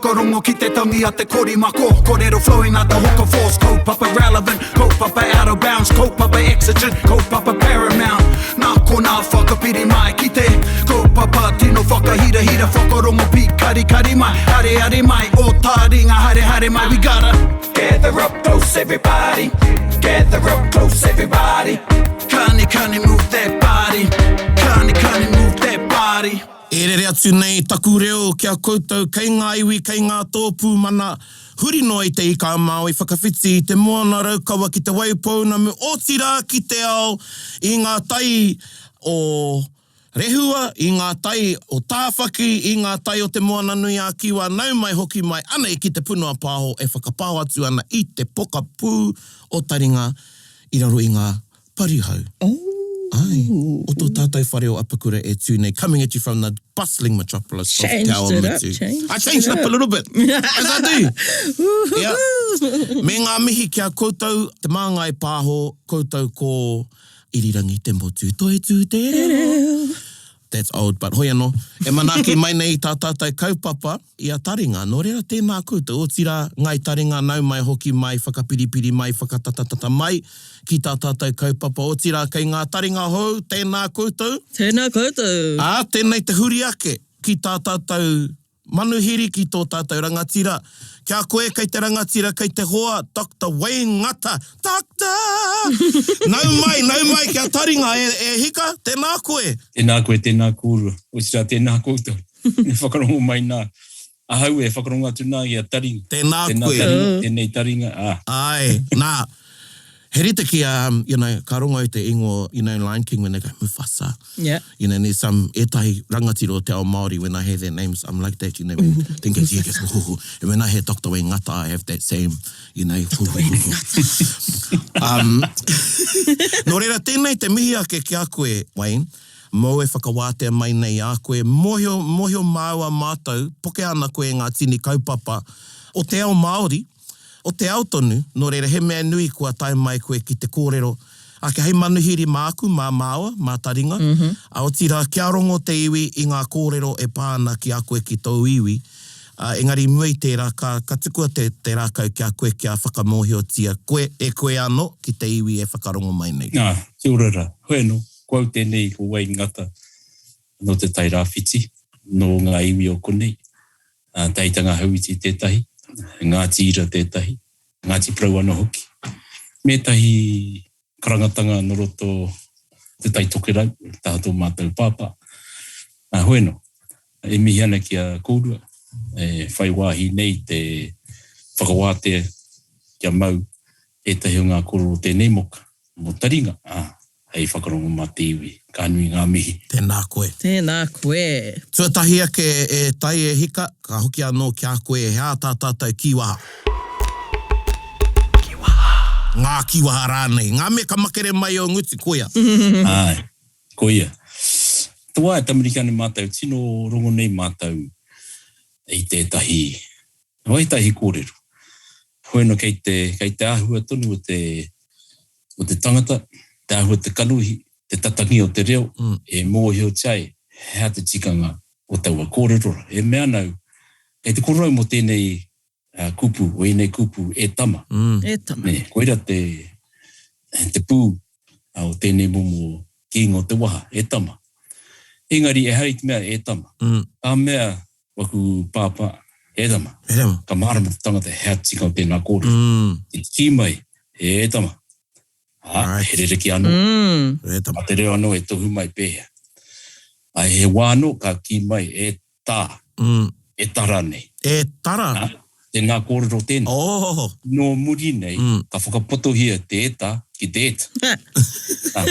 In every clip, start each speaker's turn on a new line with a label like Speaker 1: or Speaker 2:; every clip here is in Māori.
Speaker 1: whakarongo ki te tangi a te korimako. Kōrero flowing out the hook of force. Kaupapa relevant, kaupapa out of bounds, kaupapa exigent, kaupapa paramount. Nā ko nā whakapiri mai ki te kaupapa tino whakahira whakarongo pi kari mai. Hare mai, o Taringa hare mai. We gotta gather up close everybody. Gather up close everybody. Kani move that body. Kani move that body. E rere atu nei taku reo kia koutou kei ngā iwi, kei ngā tōpū mana. Huri no i te ika māo i whakawhiti i te moana raukawa ki te waipou na mu otira ki te ao i ngā tai o rehua, i ngā tai o tāwhaki, i ngā tai o te moana nui a kiwa, nau mai hoki mai ana i ki te punua pāho e whakapāo atu ana i te poka pū o Taringa i raro i ngā parihau. Ai, o tō tātou whareo apakura e tūnei, coming at you from the bustling metropolis of Te Aitanga. I changed it up a little bit, as I do. Yeah. Me ngā mihi kia koutou, te māngai pāho, koutou ko irirangi te motu, toi tū te reo. That's old, but hoi anō. E manaki mai nei tā tātou kaupapa i a Taringa. Nō reira tēnā koutou, o tira ngai Taringa nau mai hoki mai, whakapiripiri mai, whakatatatata mai, ki tā tātou kaupapa. O tira kei ngā Taringa hou, tēnā koutou.
Speaker 2: Tēnā koutou.
Speaker 1: Tēnei te huri ake ki tā tātou manuhiri ki tō tātou rangatira. Kia koe kei te rangatira, kei te hoa, Dr. Wayne Ngata. Doctor! Nau mai, kia Taringa, e hika, tēnā koe.
Speaker 3: Tēnā kōrero. O tira tēnā koutou. E whakarongo mai nā. Ahau e whakarongo atu nā i a Taringa.
Speaker 1: Tēnā koe.
Speaker 3: Tēnei Taringa.
Speaker 1: Ai, nā. He rita ki, ka rongo i te ingo, Lion King, when they go, Mufasa.
Speaker 2: Yeah.
Speaker 1: There's some etahi rangatira o te ao Māori, when I hear their names, I'm like that, when thinking, and when I hear Dr. Wayne Ngata, I have that same,
Speaker 2: Dr. Wayne Ngata.
Speaker 1: Nō reira, tēnei te mihi ake ki a koe, Wayne, mo e whakawātea mai nei a koe, mohio māua mātou, poke ana koe ngā tini kaupapa o te ao Māori, o te ao tonu, nō reira he mea nui kua tai mai koe ki te kōrero. Ake hei manuhiri māku, mā māua, mā Taringa. A o tira kia rongo te iwi i ngā kōrero e pāna ki a koe ki tō iwi. Engari mua i tērā, ka tukua te rākau ki a koe kia whakamohiotia. Koe e koe anō ki te iwi e whakarongo mai nei.
Speaker 3: Kia orara. Hoi anō, kouau tēnei ko Wayne Ngata no te tai rāwhiti, no ngā iwi o konei. Te Aitanga Hauiti tētahi. Ngāti ira tētahi, ngāti prau ana hoki. Me tahi karangatanga no roto te tai tokerau, tātou mātou pāpā. Hoi anō, e mihi ana ki a kōrua, e whai wāhi nei te whakawātea kia mau e tahi o ngā kōrero tēnei moka, mo Taringa. Hei whakarongo mā te iwi, ka nui ngā mihi.
Speaker 1: Tēnā koe.
Speaker 2: Tēnā koe.
Speaker 1: Tuatahi ake e tai e hika, ka hoki anō ki a koe he a tātātou kiwaha. Ngā kiwaha rānei. Ngā me ka makere mai o nguti koia.
Speaker 3: Ai, koia. Tua e tamarikane mātou, tino rongo nei mātou i tētahi, hoi tahi kōrero. Hoi no kei te ahua tonu o te tangata, te ahua te kanuhi, te tatangi o te reo, e mōhio tai, hea te tikanga o taua kōrero. E mea nau, kei te korau mo tēnei kupu, o enei kupu, e tama.
Speaker 2: E tama.
Speaker 3: Koira te pū o tēnei momo ki ngō te waha, e tama. Engari e harit mea, e tama. A mea, waku pāpā, e tama. Ka marama te tangata, hea tika o tēnā kōrero. Te ki mai, e tama. He rere ki anō. A te reo anō e tohu mai pēhea. A he wāno ka ki mai e tā. E tara nei.
Speaker 1: E tara?
Speaker 3: Tēnā kōrero tēnā. No muri nei, ka whakapotohia te eta ki te eta.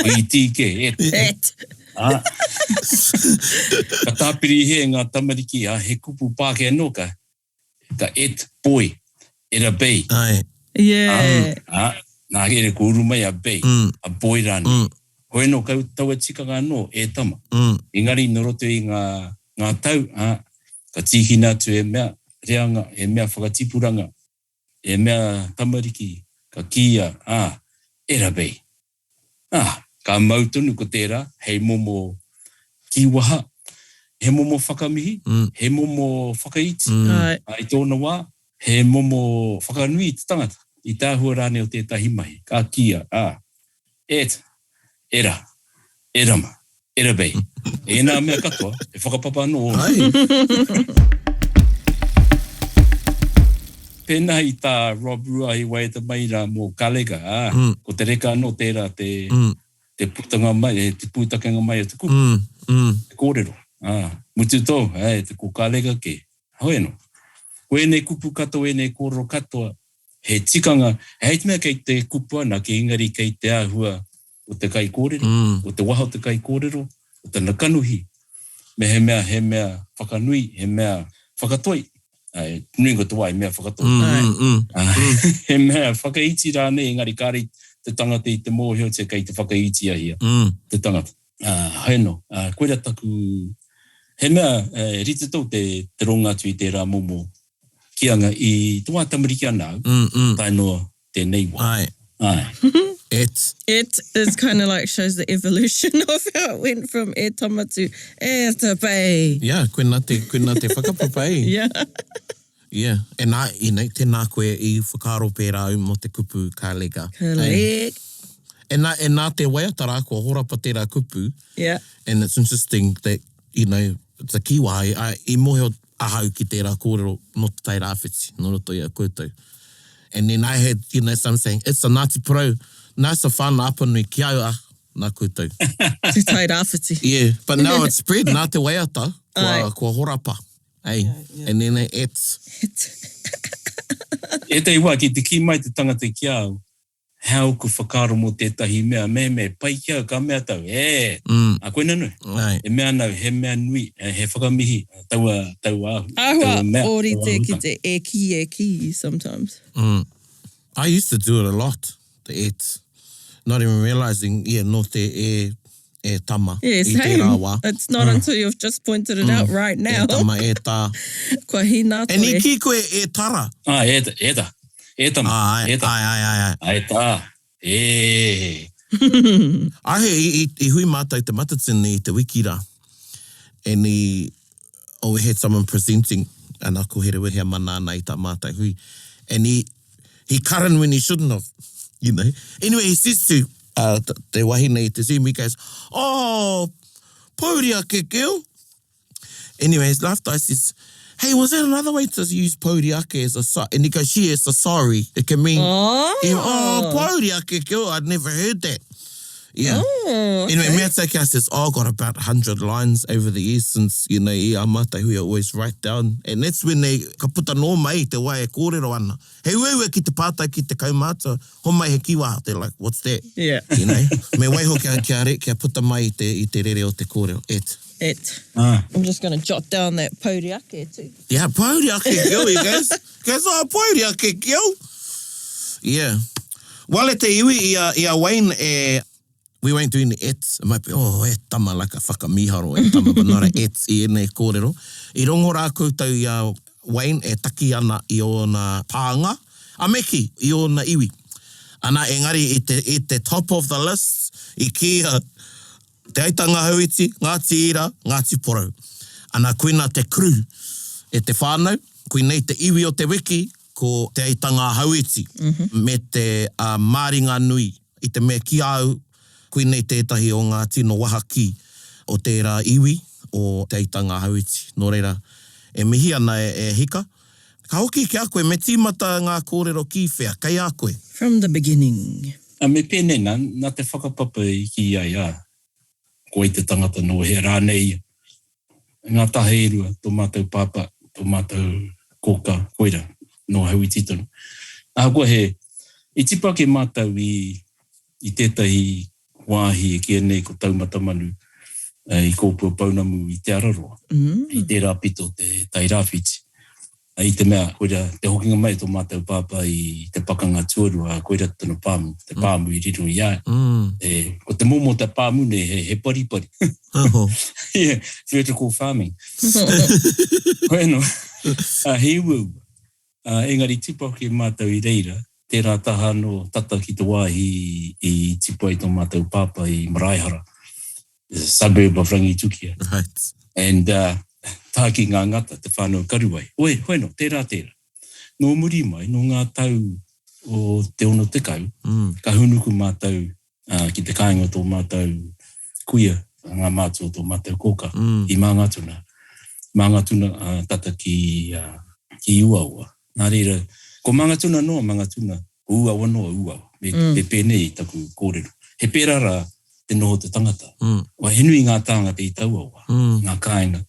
Speaker 3: I tīke, eta. Ka tāpiri he ngā tamariki, he kupu pāke anō ka et boy, era bei.
Speaker 2: Yeah.
Speaker 3: Nā ere ko uru mai a bei, a boi rani. Hoi no kau tau e tikanga anō, e tama. Engari no roto i ngā tau, ka tihina atu e mea reanga, e mea whakatipuranga, e mea tamariki, ka kia, era bei. Ka mautunu ko tērā, hei momo ki waha, he momo whakamihi, he momo whakaiti.
Speaker 2: Right.
Speaker 3: I tōna wā, he momo whakanui I te tangata. I tāhua rāne o tētahi mahi. Ka kia, era ma, era bei. E nā mea katoa, e whakapapa anō. Pēnā I tā Rob Rua I wai te maira mō kalega, ko te reka anō tērā te putanga mai, te pūtakanga mai o te kupu. Te kōrero. Mutu tō, te ko kalega ke. Hoi no. Koe nei kupu katoa, nei kōrero katoa, he tikanga, hei te mea kei te kupu ana, ke ingari kei te āhua o te kai kōrero, o te waha o te kai kōrero, o te nakanuhi. Me he mea whakanui, he mea whakatoi. Nui ko te wai, mea whakatoi. He mea whakaiti rāne, engari kāri te tangata I te mōhio te kei te whakaiti ahia, te tangata. Hei no, koera taku, he mea rite tau te ronga tui te rā momo kianga I te wā tamariki anau, tai noa te nei wā.
Speaker 2: It
Speaker 4: is kind of like shows the evolution of how it went from e tama to e te pai.
Speaker 2: Yeah, koe nā te whakapapai. Yeah, e nā, tēnā koe I whakaro pērā mo te kupu kālega.
Speaker 4: Correct.
Speaker 2: E nā te waiatara kua horapa tērā kupu.
Speaker 4: Yeah.
Speaker 2: And it's interesting that, it's a kiwa, I mohe ahau ki tērā kōrero no te tai rāwhiti, no roto I a koutou. And then I had, some saying, it's a Ngāti Pro, nāsa whāna apanui ki au nā koutou.
Speaker 4: Te tai rāwhiti.
Speaker 2: Yeah, but now it's spread, nā te waiata, kua horapa. Yeah. And then it's...
Speaker 3: E te iwa ki te ki mai te tangata ki au, hau ku whakaro mo tētahi mea, me pai kia ka mea tau, a koe nanu. E mea nau, he mea nui, he whakamihi, tau ahu.
Speaker 4: Ahua, ori te ki te e ki sometimes.
Speaker 2: I used to do it a lot, the et. Not even realizing, no te e tama.
Speaker 4: Yeah, same. It's not until you've just pointed it out right now.
Speaker 2: E tama, e tā.
Speaker 4: Kua hina
Speaker 2: E ni ki koe e tara.
Speaker 3: E tama.
Speaker 2: Ai.
Speaker 3: Ai tā.
Speaker 2: Ahe, I hui mātai te matatini I te wiki rā. And we had someone presenting, and a kōrero hea manana I tā mātai hui. And he karan when he shouldn't have, Anyway, he says to te wahine I te Zoom, he goes, pauria ke keo. Anyway, his laughter, I says, hey, was there another way to use pauriake as a sorry? And he goes, yes, a sorry. It can mean, pauriake keo, I'd never heard that. Yeah.
Speaker 4: Okay.
Speaker 2: Anyway, mea takia says, I've got about 100 lines over the years since, I amata hui always write down. And that's when they ka puta no mai te wai e kōrero ana. Hei wewe ki te pātai ki te kaumata, ho mai he kiwa. They're like, what's that?
Speaker 4: Yeah.
Speaker 2: Me waiho kia puta mai I te rere o te kōrero.
Speaker 4: It. I'm just going to jot down that pauriake too.
Speaker 2: Yeah, pauriake keo, he goes. Goes, pauriake keo. Yeah. Wale te iwi I a Wayne we weren't doing the ets. It might be, e tama like a whakamiharo, e tama, but not a ets I nei kōrero. I rongo rā koutou I Wayne e taki ana I ona pāanga, a meki I ona iwi. Ana engari I te top of the list, I kia Te Aitanga Hauiti, Ngāti Ira, Ngāti Porou. Ana koina te kru e te whānau, koinei te Iwi O Te Wiki, ko Te Aitanga Hauiti, me te māringa nui, I te mea ki au, koinei tētahi o ngā tino wahaki o tērā iwi o Te Aitanga Hauiti. Nō reira, e mihi ana e hika. Ka hoki ki a koe, me tīmata ngā kōrero ki whea, kai a koe?
Speaker 4: From the beginning.
Speaker 3: Me pēnei nā te whakapapa I ki ai ko I te tangata no he rānei. Ngā taheirua, tō mātou pāpa, tō mātou kōka, koira, no Hauiti tonu. Koe he, I tipa ke mātou I tētahi wāhi e kia nei ko taumata manu I kōpua paunamu I te araroa. I te rāpito te tai rāwhiti. I te mea, koira, te hokinga mai tō mātou pāpa I te pakanga tuarua, koira tano pāmu, te pāmu I riro I ai. Ko te momo te pāmu ne, he paripari. Yeah, vertical farming. Bueno, he wau. Engari tipa ke mātou I reira, tērā taha no tata ki te wāhi I tipa I tō mātou pāpa I Maraihara, the suburb of Rangitukia.
Speaker 2: Right.
Speaker 3: And tā ki ngā ngata, te whānau karuai. Oe, hoeno, tērā. Nō muri mai, nō ngā tau o te ono te kau, ka hunuku mātau ki te kāinga tō mātau kuia, ngā mātua tō mātau kōka, i māngatuna tata ki uaua. Nā reira, ko māngatuna noa, ko uaua noa, me pēnei i taku kōrero. He pērara te noho te tangata. Wa henui ngā tāngata i tauaua, ngā kāinga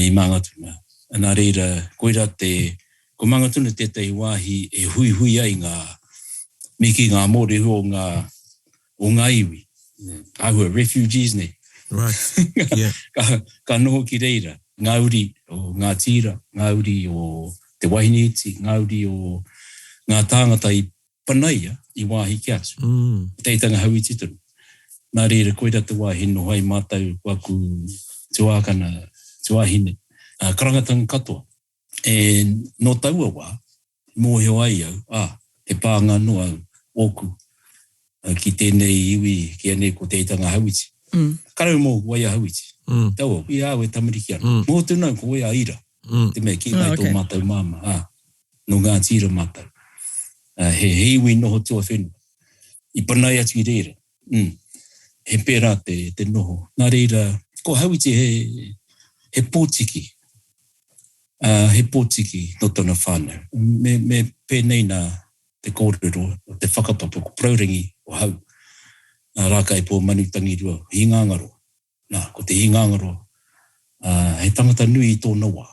Speaker 3: i māngatuna. Nā reira, koira ko māngatuna tētai wāhi e hui ai miki ngā mōrehu o ngā iwi. Ahua, refugees ne.
Speaker 2: Right, yeah.
Speaker 3: Ka noho ki reira. Ngā uri o ngā tira, ngā uri o te wahiniiti, ngā uri o ngā tāngata i panaia i wāhi ki atu. Te Aitanga Hauiti tunu. Nā reira, koira te wāhi no hai mātau waku tuahine. Karangatanga katoa. E no taua wā, mōheo ai au, he pānga noa oku ki tēnei iwi ki anei ko Te Aitanga Hauiti. Karau mō waia Hauiti. Taua, i awe tamariki ana. Mō tūnau ko waia ira. Te mea ki mai tō mātau māma. No ngā tira mātau. He iwi noho tua whenua. I panai atu i reira. He pērā te noho. Nā reira, ko Hauiti he pōtiki. He pōtiki no tana whānau. Me pēnei nā te kōrero, te whakapapa, ko praurangi o hau. Rākai pō manutangi rua, hingangaro. Ko te hingangaro, he tangata nui i tōna wā.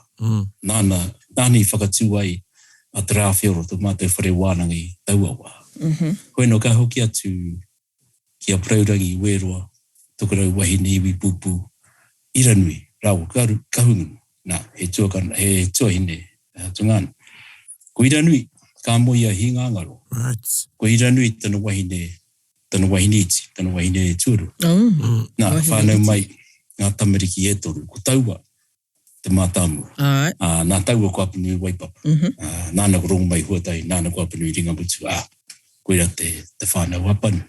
Speaker 3: Nāni whakatū ai a te rāwhioro, tō mātou whare wānanga i taua wā. Koeno, ka hoki atu ki a praurangi i wēroa, tukurau wahine iwi pūpū, iranui, rāua, kahungunu. He tuahine, tungana. Ko iranui, ka moia hingangaro.
Speaker 2: Right.
Speaker 3: Ko iranui tana wahine iti, tana wahine tuaru. Whānau mai, ngā tamariki e toru, ko taua, te mātāmu. Nā taua ko apanui waipapa. Nāna ko rongo mai huatai, nāna ko apanui ringamutu. Koira te whānau apanu.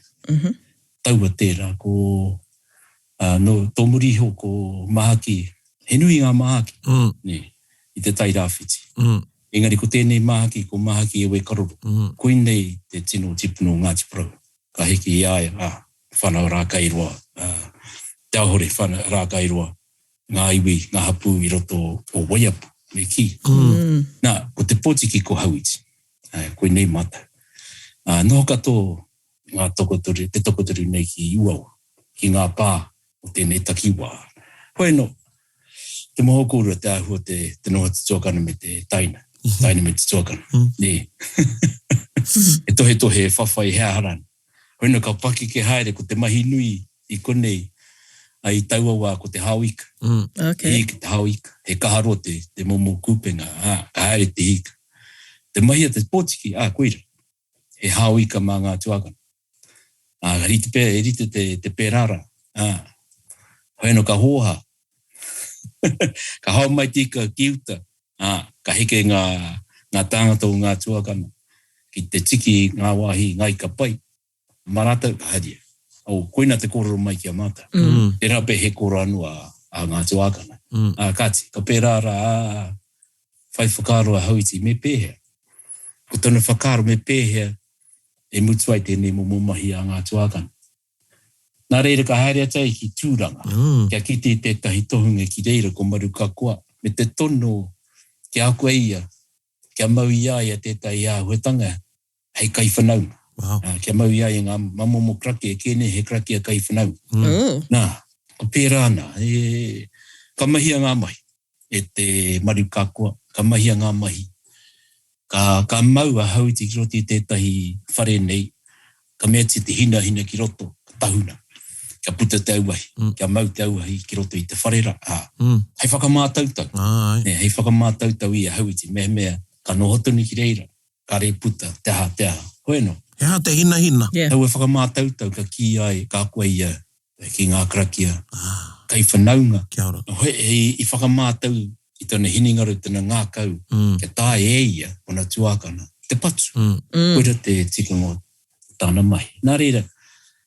Speaker 3: Taua tērā, ko tō muri ho ko mahaki, he nui ngā mahaki, i te tai rāwhiti. Engari ko tēnei mahaki, ko mahaki e we karoro. Koinei te tino tipuno Ngāti Parau. Ka heki i aia, whanau rākairoa, te ahore whanau rākairoa, ngā iwi, ngā hapu i roto o waiapu, me ki. Ko te pōtiki ko Hauiti, koinei mātau. Noho kato ngā te tokotoru nei ki Uaua, ki ngā pā o tēnei takiwā. Hoeno, te mohokura te ahua te noha te tuakana me te taina me te tuakana. E tohe whawhai hea harana. Hoina ka paki ke haere ko te mahi nui i konei i taua wā ko te hauika. Hika te hauika. He kaharo te momo kūpenga. Ka haere te hika. Te mahi a te pōtiki, koira. He hauika mā ngā tuakana. Rite te pērara. Hoina ka hoha. Ka hau mai tika ki uta, ka heke ngā tāngata o ngā tuakana, ki te tiki ngā wāhi ngai ka pai, marata ka haria. Koina te kōrero mai ki a māta. Te rape he kōrero anu a ngā tuakana. Kāti, ka pērara, whai whakaro a Hauiti, me pēhea. Ko tana whakaro me pēhea, e mutuai tēnei momomahi a ngā tuakana. Nā reira ka haere atai ki tūranga. Kia kite tētahi tohunga ki reira ko maru ka koa. Me te tono kia akua ia. Kia mau ia ia tētahi huetanga. Hei kai whanaunga. Kia mau ia ngā mamomo krake e kēne he krake a kai whanaunga. Ko pērāna. Ka mahia ngā mahi. E te maru ka koa. Ka mahia ngā mahi. Ka mau a Hauiti ki roti tētahi whare nei. Ka mea te hina ki roto. Ka tahuna. Kia puta te auahi, kia mau te auahi ki roto i te wharera. Hei whakamātautau. Hei whakamātautau i a Hauiti, mea, ka nohotoni ki reira, ka re puta, te aha. Hoeno.
Speaker 2: He ha te hina.
Speaker 3: Hau e whakamātautau, ka ki ai, ka akua ia, ki ngā krakia, kai whanaunga.
Speaker 2: Kia ora.
Speaker 3: I whakamātau i tana hiningaru, tana ngā kau, kia tāe e ia, ona tuakana, te patu. Koira te tikango tāna mai. Nā reira,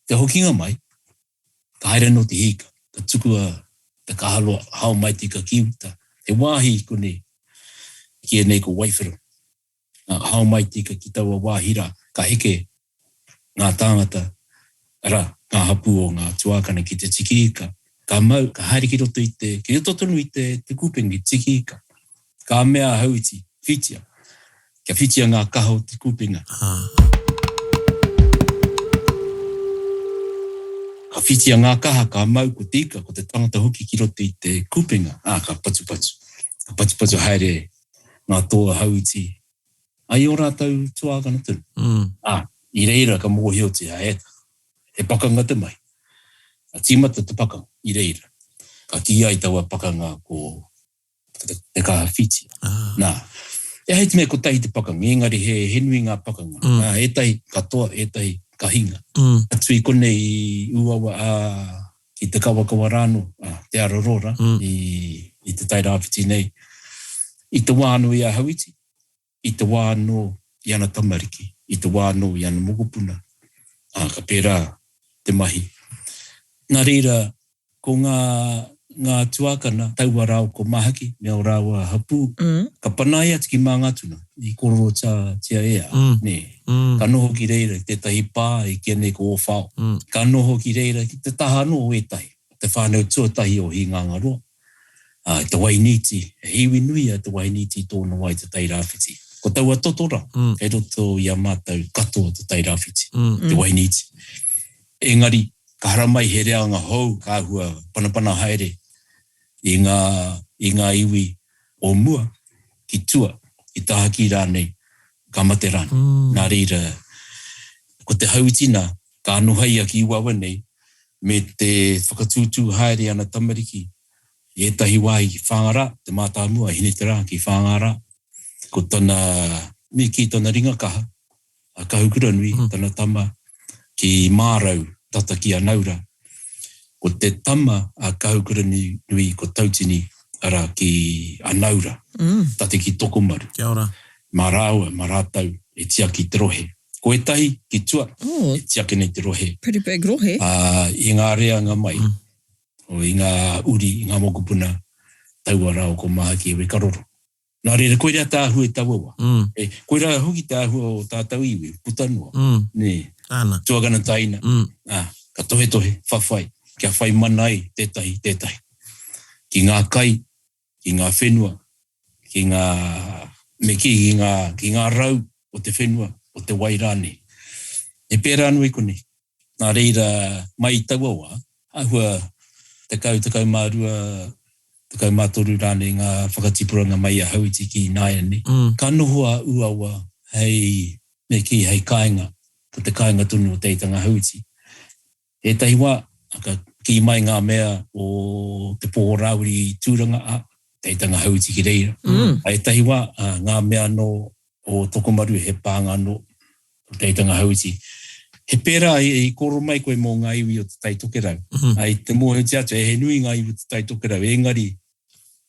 Speaker 3: te hokinga mai, ka haere no te hika, ka tukua te kahaloa, hao mai te ka kiuta. He wāhi kone, kia nei ko waifero. Hao mai te ka ki taua wāhira, ka heke ngā tāngata, ara, ngā hapu o ngā tuākana ki te tikika. Ka mau, ka haere ki roto i te, ki roto tonu i te kupengi tikika. Ka mea Hauiti, whitia. Kia whitia ngā kaha o te kupenga. Ka whitia ngā kaha, ka mau ko tika, ko te tangata hoki ki roto i te kupenga. Ka patu-patu. Ka patu-patu haere ngā toa Hauiti. Ai o rātou tuākana tunu. I reira ka mōhio te haeta. He pakanga te mai. A tīmata te pakanga, i reira. Ka ki ai taua pakanga ko te kaha whitia. Nā, e hei te mea ko tahi te pakanga, engari he nui ngā pakanga. E tahi katoa, e tahi ka hinga. Atui kone i uawa ki te kawakawa rāno, te arorora, i te tairāwhiti nei. I te wāno i a Hauiti, i te wāno i ana tamariki, i te wāno i ana mokopuna. Ka pērā te mahi. Nā reira, ko ngā tuakana, taua rao ko mahaki, mea o rāua hapu, ka panai atu ki mā ngatuna, i kōrero tia ea. Ka noho ki reira, te tahi pā, i kia nei ko o whao. Ka noho ki reira, ki te taha no o e tahi, te whānau tuatahi o hi ngāngaroa. Te Wainiti, he iwi nui a te Wainiti tōna wai te tairāwhiti. Ko taua totora, e roto i a mātou katoa te tairāwhiti, te Wainiti. Engari, ka haramai he reanga hou, ka hua panapana haere, i ngā iwi o mua, ki tua, i tahaki rānei, ka mate rāne. Nā reira, ko te Hauitina, ka anuhai a ki Iwawa nei, me te whakatūtū haere ana tamariki, i etahi wai ki whangara, te mātāmua, hine te rā ki whangara, ko tana, me ki tana ringa kaha, a kahukura nui, tana tama, ki mārau, tata ki a naura. Ko te tama a kahukura nui ko tautini ara ki a naura. Tate ki tokomaru.
Speaker 2: Kia ora.
Speaker 3: Mā rāua, mā rātau, e tia ki te rohe. Ko e tahi ki tua, e tia ki nei te rohe.
Speaker 4: Pretty big rohe.
Speaker 3: I ngā reanga mai, o i ngā uri, i ngā mokopuna, taua rao ko mahaki e karoro. Nā reira, koe rea tāhua e taua. Koe rea hoki tāhua o tātau iwi, putanua.
Speaker 2: Ana.
Speaker 3: Tuagana taina. Ka tohe, whawhai. Kia whai manai, tētahi. Ki ngā kai, ki ngā whenua, ki ngā meki, ki ngā rau o te whenua, o te wairane. E pērā anui kone. Nā reira, mai taua wā, ahua tekau mārua, tekau mātoru rāne ngā whakatipuranga mai a Hauiti ki Naiane. Ka nohoa uawa hei meki, hei kāinga, ko te kāinga tunu o Te Aitanga Hauiti. E tahi wā, ki mai ngā mea o te pōrauri tūranga a Te Aitanga Hauiti ki reira. E tahi wā, ngā mea no o Tokomaru he pānga no o Te Aitanga Hauiti. He pērā i koro mai koe mō ngā iwi o te taitokerau. Ai te mōhio atu, he nui ngā iwi o te taitokerau. Engari,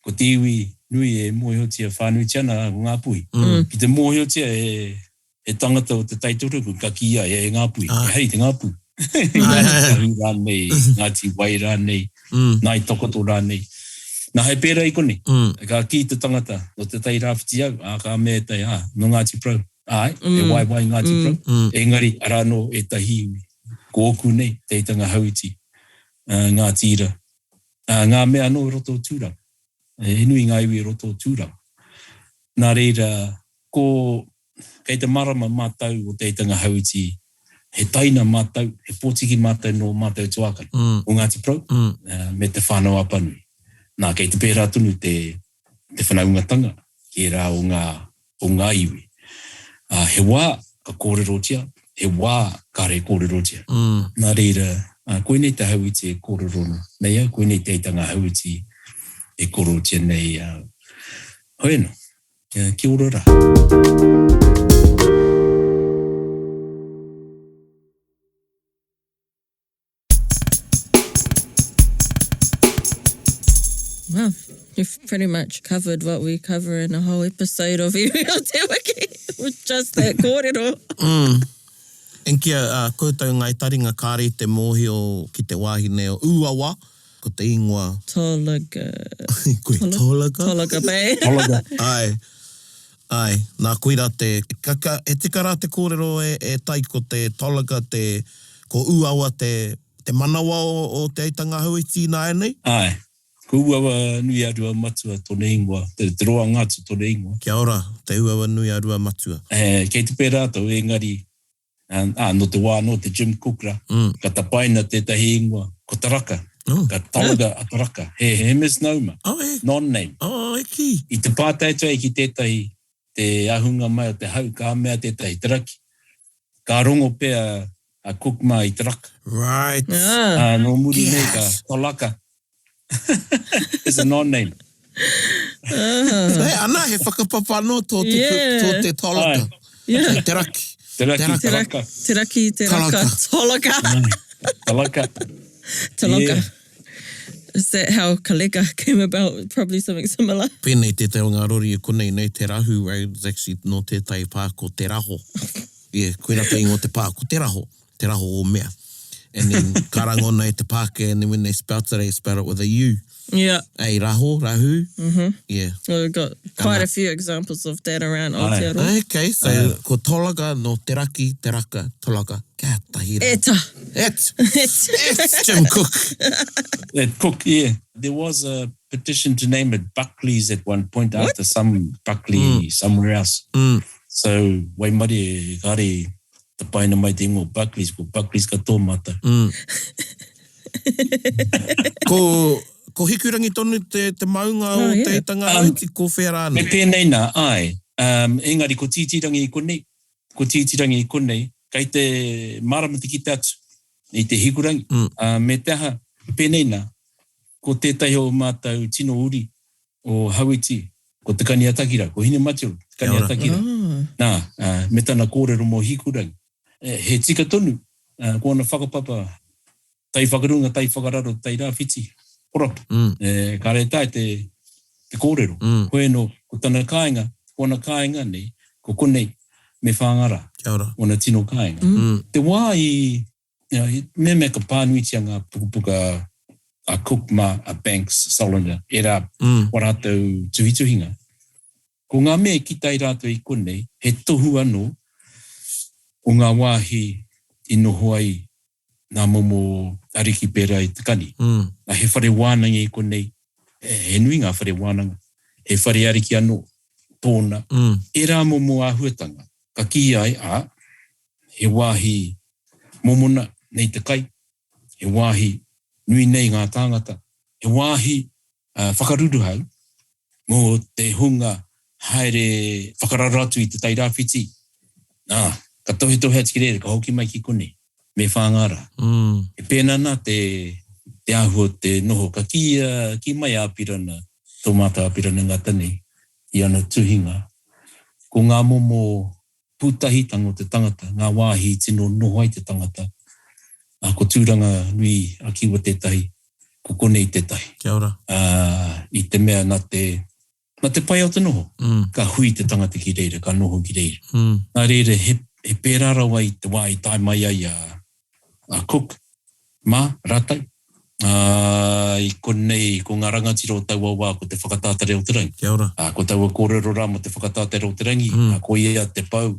Speaker 3: ko te iwi nui e mōhio tia whānui tiana o ngā pui. Ki te mōhio tia e tangata o te taitokerau, ka kia e ngā pui. Hei te ngā pui. Ngāti rānei, ngāti wai rānei, nai tokoto rānei. Nā hei pērā i kone, ka ki te tangata o te tairāwhiti au, ka mea tai, no ngāti prau. E wai ngāti prau. Engari, arano e tahi iwi. Ko oku nei, Te Aitanga Hauiti, ngāti ira. Ngā mea no roto tūrau. E nui ngā iwi roto tūrau. Nā reira, kei te marama mātau o Te Aitanga Hauiti, he taina mātau, he pōtiki mātau no mātau tuakana. O ngāti prau, me te whānau apanui. Nā, kei te pērā tunu te whanaungatanga, ki rā o ngā iwi. He wā ka kōrero tia, he wā ka re kōrero tia. Nā reira, koe nei te Hauiti e kōrero no. Nei au, koe nei Te Aitanga Hauiti e kōrero tia nei. Hoi no, kia ora rā.
Speaker 4: Wow, you've pretty much covered what we cover in a whole episode of Iwi O Te Wiki with just that kōrero.
Speaker 2: En kia koutou ngai taringa kāre te mōhio ki te wāhine o Uawa, ko te ingoa.
Speaker 4: Tolaga.
Speaker 2: Koe tolaga?
Speaker 4: Tolaga Bay.
Speaker 3: Hologa.
Speaker 2: Ai, nā koira he tika rā te kōrero e tai ko te tolaga, ko uawa te manawa o te Aitanga Hauiti nā enei?
Speaker 3: Ai, ko uawa nui arua matua tōne ingoa, te roa ngātu tōne ingoa.
Speaker 2: Kia ora, te uawa nui arua matua.
Speaker 3: Kei te pērā tau, engari, no te wā, no te Jim Cookra, ka tapaina tētahi ingoa, ko Taraka, ka tolaga a Taraka, he misnomer, non-name.
Speaker 2: Eki.
Speaker 3: I te pātaitua ki tētahi, te ahunga mai o te hau, ka mea tētahi Taraki. Ka rongo pēa a Cook mai i Taraka.
Speaker 2: Right.
Speaker 3: No muri nei ka tolaka. It's a non-name.
Speaker 2: Hei, ana he whakapapa no tō te tolaka.
Speaker 4: Yeah.
Speaker 2: Te raki.
Speaker 3: Taraka.
Speaker 4: Te raki, te raka, tolaka.
Speaker 3: Talaka.
Speaker 4: Tolaka.
Speaker 3: Yeah.
Speaker 4: Is that how Kalega came about? Probably something similar.
Speaker 2: Pēnei te teo ngā rori e konei nei, te rahu is actually no te tai pā ko te raho. Yeah, koina te ingo te pā ko te raho o mea. And then karangona e te pāke, and then when they spelt it with a U.
Speaker 4: Yeah.
Speaker 2: Ei, raho, rahu. Yeah.
Speaker 4: Well, we've got quite a few examples of that around Aotearoa.
Speaker 2: Okay, so ko tolaga no te raki, te raka, tolaga, kia tahira.
Speaker 4: Eta.
Speaker 2: It's Jim Cook.
Speaker 3: Cook, yeah. There was a petition to name it Buckley's at one point after some Buckley somewhere else. So, waimari kare te paina mai te ingo Buckley's, ko Buckley's ka tōmata.
Speaker 2: Ko hikurangi tonu te maunga o te Aitanga Hauiti, ko whera
Speaker 3: Me
Speaker 2: ane.
Speaker 3: pēnei nā, ai. Engari, ko tītirangi i konei. Ko tītirangi i konei. Kei te maramati ki te atu. I te hikurangi. Me te aha, pēnei nā. Ko tētai o mātou tino uri o Hauiti. Ko te kani atakira. Ko hine matio. Te kani atakira. Nā, me tana kōrero mō hikurangi. He tika tonu. Ko ana whakapapa. Tai whakarunga, tai whakararo, tai rāwhiti. Oropa. Ka re tai te kōrero. Koe no, ko tana kāinga, ko ana kāinga nei, ko konei me whāngara.
Speaker 2: Kia ora.
Speaker 3: O na tino kāinga. Te wā i, me ka pānuitia ngā pukupuka a Cook ma a Banks, Solinger, e rā warātou tuhituhinga. Ko ngā mea ki tai rātou i konei, he tohu anō o ngā wāhi i noho ai nā momo ariki pēra i te kani. Nā he whare wānanga i konei, he nui ngā whare wānanga, he whare ariki anō, tōna, e rā momo āhuatanga. Ka ki ai, he wāhi momona nei te kai, he wāhi nui nei ngā tāngata, he wāhi whakaruruhau, mō te hunga haere whakararatu i te tairāwhiti. Ka tohe atiki rere, ka hoki mai ki konei. Me whāngara. E pēnā nā te ahua te noho ka ki mai āpirana, tō māta āpirana ngata nei, i ana tuhinga. Ko ngā momo pūtahi tango te tangata, ngā wāhi tino noho ai te tangata, ko tūranga nui a kiwa tētahi, ko konei tētahi.
Speaker 2: Kia ora.
Speaker 3: I te mea nā te pai o te noho, ka hui te tangata ki reira, ka noho ki reira. Nā reira, he pērara wai te wā i tai mai ai a Cook, mā, rātai. I konei, ko ngā rangatiro o taua wā, ko te whakatātere o te rangi.
Speaker 2: Kia ora.
Speaker 3: Ko taua kōrero rā mo te whakatātere o te rangi. Ko ia te pau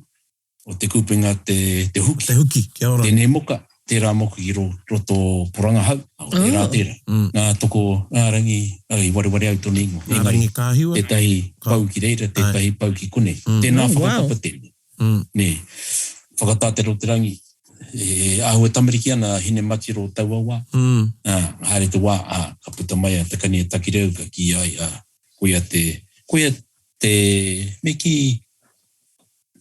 Speaker 3: o te kupenga te huki.
Speaker 2: Te huki, kia ora.
Speaker 3: Tēnei moka, tērā moka ki roto poranga hau. O tērā tērā. Ngā toko, ngā rangi, ware au tōne ingo.
Speaker 2: Ngā rangi kāhiwa.
Speaker 3: Tētahi pau ki reira, tētahi pau ki konei. Tēnā whakapateri. Ne, whakatātere o te rangi. Ahua tamariki ana hine matiro o taua wā. Haere te wā, ka puta mai a te kani a takireu ka ki ai, koia te, me ki,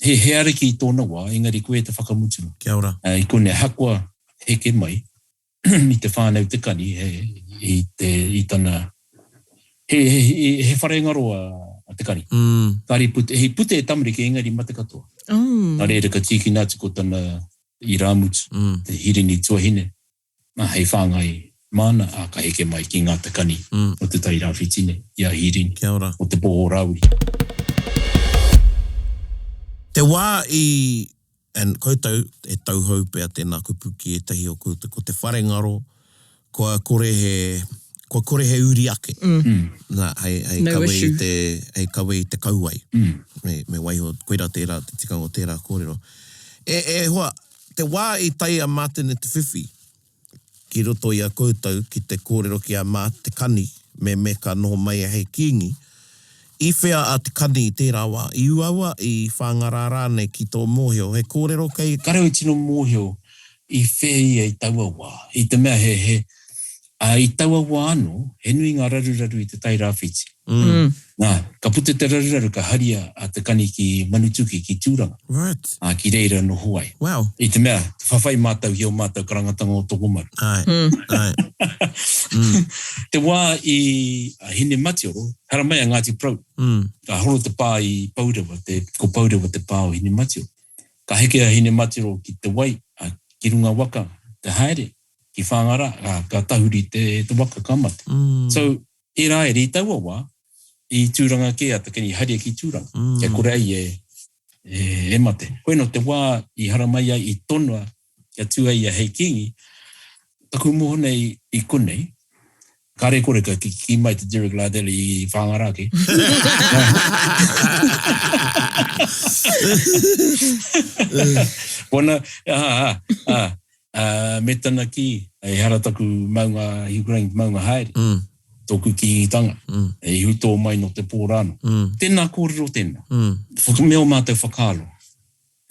Speaker 3: he ariki i tōna wā, engari koe te whakamutu.
Speaker 2: Kia ora.
Speaker 3: I kone hakua heke mai, i te whānau te kani, i tana, he wharengaro a te kani. He pute e tamariki engari mate katoa. Nā reira ka tiki nātu ko tana i rāmutu, te hirini tuahine, hei whāngai mana, ka heke mai ki ngā takani, o te tairāwhitine, i a hirini, o te poho rauri.
Speaker 2: Te wā i, koutou e tauhau pēr tēnā kupuki e tahi o koutou, ko te wharengaro, kua kore Kua kore he uri ake. Nā, hei
Speaker 4: No
Speaker 2: kawe
Speaker 4: issue.
Speaker 2: hei kawe I te kauai. Me waiho, koira tērā, te tikanga o tērā kōrero. Hoa, te wā I tai a mātene te whiwhi, ki roto I a koutou, ki te kōrero ki a mā te kani, me ka noho mai a hei kiingi, I whea a te kani I tērā wā, I uaua, I whāngara rānei ki tō mōhio, he kōrero kei...
Speaker 3: Karau tino mōhio, I whea ia I taua wā. I te mea I taua wā anō, he nui ngā raruraru I te tai rāwhiti. Nā, ka pute te raruraru ka haria a te kani ki manutuki ki tūranga.
Speaker 2: Right.
Speaker 3: Ki reira no Hawaii.
Speaker 2: Wow.
Speaker 3: I te mea, te whawhai mātau hio mātau karangatanga o Tokomaru.
Speaker 2: Ai.
Speaker 3: Te wā I hine matioro, hara mai a Ngāti Prau. Ka horo te pā I Paurawa, ko Paurawa te pā o hine matioro. Ka heke a hine matioro ki te wai, ki runga waka, te haere, ki whangara, ka tahuri te waka kamate. So, e rā e taua wā, I tūranga ke a te keni haria ki tūranga. Kia kore ai e mate. Koe no te wā I hara mai ai I tonua, kia tū ai a hei kingi, taku moho nei I konei, kare kore ka ki mai te Derek Lardell I whangara ke. Pona, me tana ki, e hara taku maunga, hiukurangi maunga haere. Tōku ki Itanga, e huto mai no te pōrano. Tēnā kōrero tēnā. Meo mātou whakaro.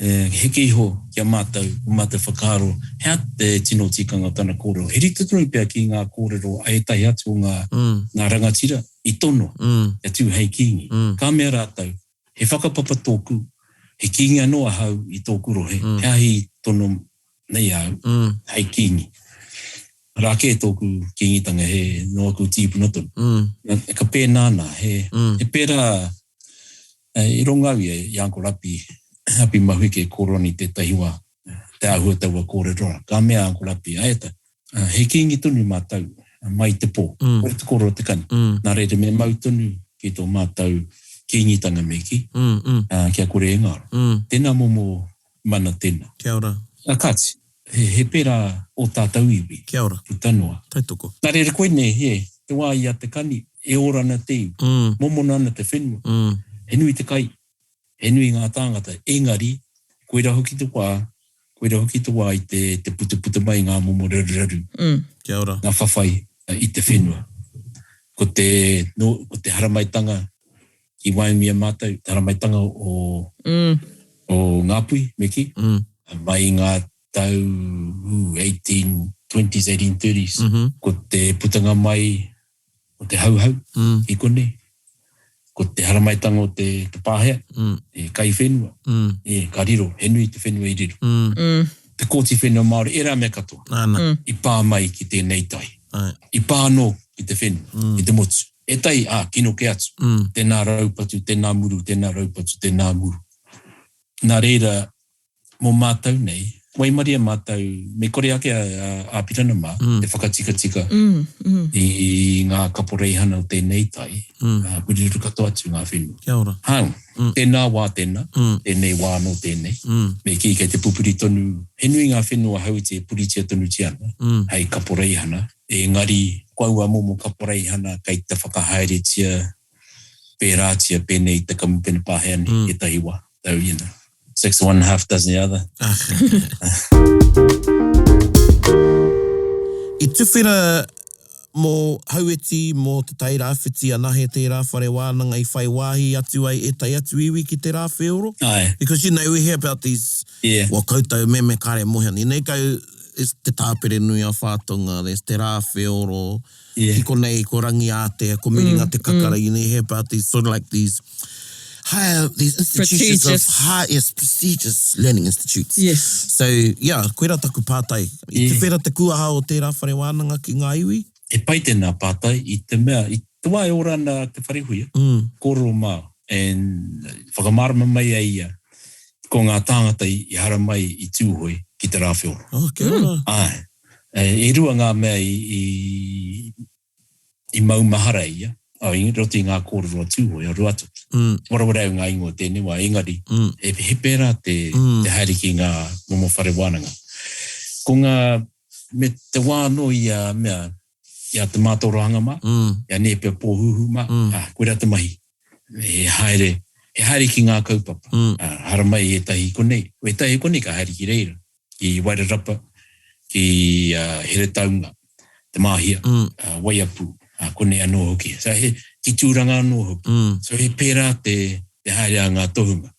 Speaker 3: Heke iho kia mātou whakaro. Hea te tino tikanga tana kōrero. He rita tonu pia ki ngā kōrero ai tai atu ngā rangatira I tono. Ia tū hei kingi. Ka mea rātau, he whakapapa tōku, he kingi anoa hau I tōku rohe. Hea hi tono nei au, hei kingi. Rāke tōku kingitanga he noa ku tīpuna tonu. Ka pēnāna he pērā I rongau I anko rapi mahuike koroni te tahiwa te ahua taua kōrero. Ka mea anko rapi aeta. He kingi tonu mātau mai te pō. Kore te kōrero te kani. Nā reira me mau tonu ki tō mātau kingitanga me ki. Kia kore e ngāra. Tēnā momo mana tēnā.
Speaker 2: Kia ora.
Speaker 3: Kāti. He pērā o tātou iwi.
Speaker 2: Kia ora.
Speaker 3: Putanua.
Speaker 2: Taitoko.
Speaker 3: Nā reira koe ne, te wā I a te kani, e ora na te iwi. Momona ana te whenua. He nui te kai, he nui ngā tāngata. Engari, koe ra hoki te wā I te puta mai ngā momo raru.
Speaker 2: Kia ora.
Speaker 3: Ngā whawhai I te whenua. Ko te haramaitanga I Waimia mātou, te haramaitanga o Ngāpui, meki. Mai ngā tau 1820s, 1830s. Ko te putanga mai o te hauhau I konei. Ko te haramaitanga o te pāhea, e kai whenua, e ka riro, he nui te whenua I riro. Te kōti whenua Māori, e rā mea katoa. I pā mai ki tēnei tai. I pā anō ki te whenua, I te motu. E tai, kino ke atu. Tēnā raupatu, tēnā muru, tēnā raupatu, tēnā muru. Nā reira, mō mātau nei, wai maria mātau, me kore ake a pirana mā, te whakatika I ngā kaporeihana o tēnei tai, puriru katoa atu ngā whenua.
Speaker 2: Kia ora.
Speaker 3: Hau, tēnā wā tēnā, tēnei wā no tēnei, me ki kei te pupuri tonu, he nui ngā whenua Hauiti e puritia tonu tiana, hei kaporeihana, e ngari kwaua momo kaporeihana, kei te whakahaeretia, pērātia pēnei te kamupena pāheani, e tahi wā, tau ina. 6 1 half dozen the other.
Speaker 2: I tuwhera mō Hauiti, mō te tai rāwhiti a nahe te rā whare wānanga I whai wāhi atu ai e tai atu iwi ki te rā whioro.
Speaker 3: Aye.
Speaker 2: Because, we hear about these, koutou me kare mohani. Nei kau, is te tāpere nui a whātonga, there's te rā whioro, ki konei, ko rangi ātea, ko miringa te kakara, you hear about these, sort of like these institutions prestigious learning institutes.
Speaker 4: Yes.
Speaker 2: So, koe rā taku pātai. I te whera te kuaha o tērā whare wānanga ki ngā iwi?
Speaker 3: E pai tēnā pātai, I te mea, I te wā e ora na te wharehuia, kōrero mā, and whakamārama mai a ia, ko ngā tāngata I hara mai I tūhoi ki te rā whioro.
Speaker 2: Oh, kia ora.
Speaker 3: Ai. E rua ngā mea I maumahara ia, I roti ngā kōrero tūhoi, a ruatu. Warawara ngā ingo tēnei wā, engari, he pērā te haere ki ngā momo whare wānanga. Ko ngā, me te wāno I a mea, ia te mātorohanga mā, ia ne pia pōhuhu mā, koe rā te mahi. E haere ki ngā kaupapa. Hara mai e tahi konei. E tahi konei ka haere ki reira. Ki Wairarapa, ki Here Taunga, te Māhia, Waiapu, konei anō hoki. So ki tūranga anō hoki. So he pērā te haere a ngā tohunga.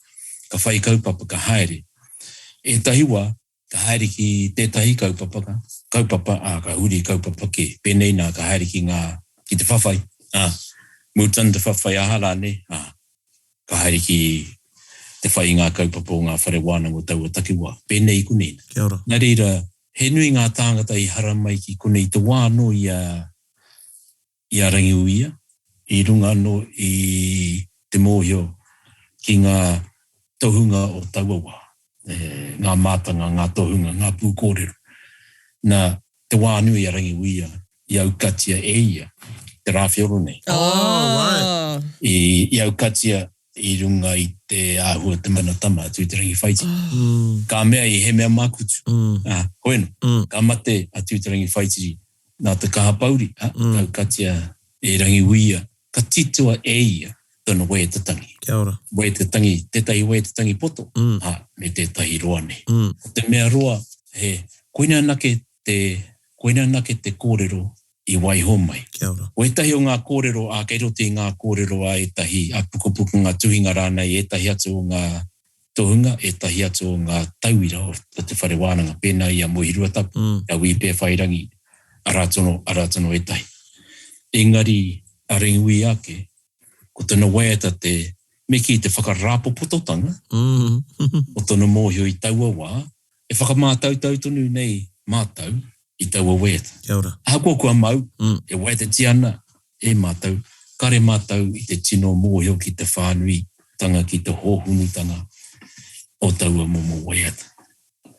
Speaker 3: Ka whai kaupapa ka haere. E tahi wā, ka haere ki tētahi kaupapa, ka huri kaupapa ke. Pēnei nā ka haere ki te whawhai. Mūtan te whawhai ahara ne. Ka haere ki te whai ngā kaupapa o ngā whare wānanga o taua takiwā. Pēnei kunei.
Speaker 2: Kia ora.
Speaker 3: Nā reira, he nui ngā tāngata i hara mai ki kunei te wāno i a rangiuia. I runga no i te mōhio ki ngā tohunga o taua wā. Ngā mātanga, ngā tohunga, ngā pū kōrero. Nā te wānui a rangiuia i au katia e ia. Te rāwhioro nei.
Speaker 2: Right.
Speaker 3: I au katia i runga i te āhua te manatama atu i te rangi whaiti. Ka mea i he mea mākutu. Koeno, ka mate atu i te rangi whaiti nā te kaha pauri. Au katia e rangi uia. Ka titua e ia tōna wē te tangi.
Speaker 2: Kia ora.
Speaker 3: Wē te tangi, tētahi wē te tangi poto. Me tētahi roa nei. Te mea roa, koina nake te kōrero i waiho mai.
Speaker 2: Kia ora.
Speaker 3: O etahi o ngā kōrero, kei rote ngā kōrero a etahi, a pukupuku ngā tuhinga rānei, etahi atu o ngā tohunga, etahi atu o ngā tauira o te whare wānanga, pēnā i a mohirua tapu, a wī pē whairangi, aratono etahi. Engari, a ringui ake, ko tēnā waiata me ki te whakarāpo pototanga, o tōna mōhio i taua wā, e whakamātau tonu nei mātau, i taua wēta.
Speaker 2: Kia ora.
Speaker 3: Hako kua mau, e wēta tiana, e mātau, kare mātau i te tino mōhio ki te whānui tanga, ki te hōhunutanga o taua momo wēta.